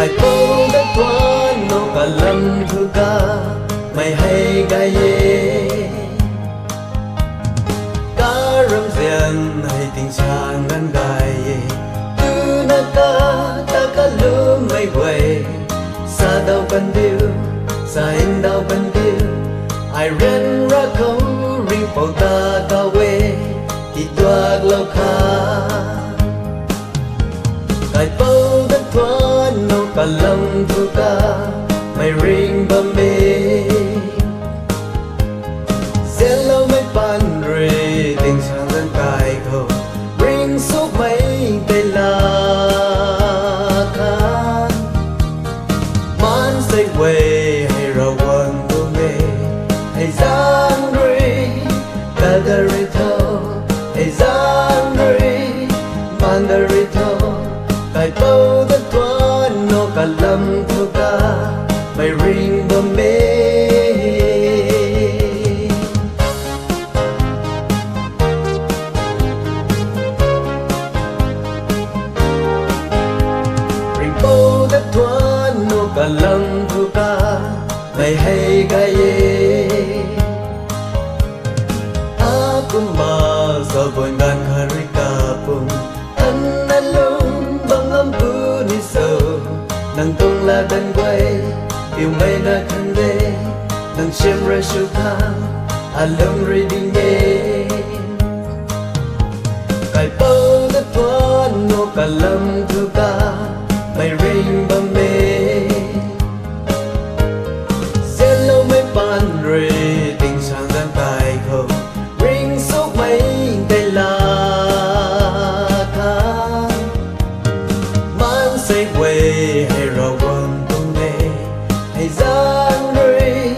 cái bầu đất hoa nô cả lâm thư ca mày hay gai ye cá râm diền hay tình chàng ngăn gai ye tu na ta cá lú mày quay xa đâu cần điêu xa in đâu cần điêu ai ren ra câu ring bao ta cao quê thì toạc lâu khá cái bầu đất hoa nô cả lâm thư ca mày ring bầm bê sẽ lâu mấy pan rê tình sang dân cài cầu ring suốt mấy cây lá khăn man say quê hay rau quần tu mê hay giang rê ta ta rê thâu hay giang rê man ta rê thâu cái bầu đất hoa nô cả lâm thư ca mày ring bầm bê ring bầu đất hoa nô cả lâm thư ca mày hay gai ye aku ma sa boy ngan khari kapung an lung bangam pu ni so nang tung la dan quay yêu mây na khăn đê nang chiêm ra sưu thang lâm ri đi nghe cái bầu đất hoa nô cả lâm thư ca mày ring bầm bê sẽ lâu mấy pan rê tình sang gian cài cầu ring suốt mấy cây lá khăn man say quê hay rau quần tu mê hay giang rê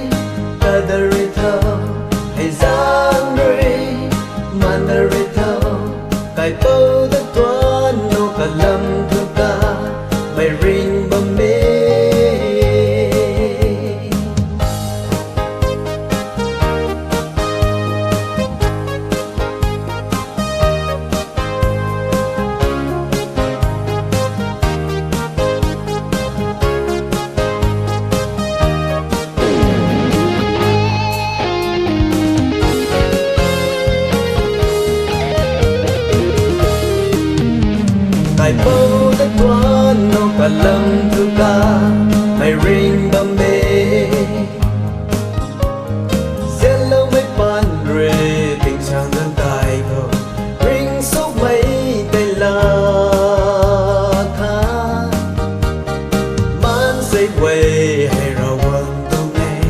ta ta rê thâu hay giang rê man ta rê thâu cái bầu đất hoa nô cả lâm thư ca mày ring bầm bê cái bầu đất hoa nô cả lâm thư ca mày ring bầm bê sẽ lâu mấy pan rê tình chàng dân cài cầu ring suốt mấy cây lá khăn man say quê hay rau quần tu mê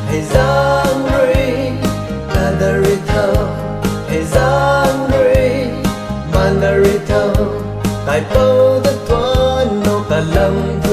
hay giang rê ta ta rê thâu hay giang rê man ta rê thâu cái bầu đất hoa nô cả lâm thư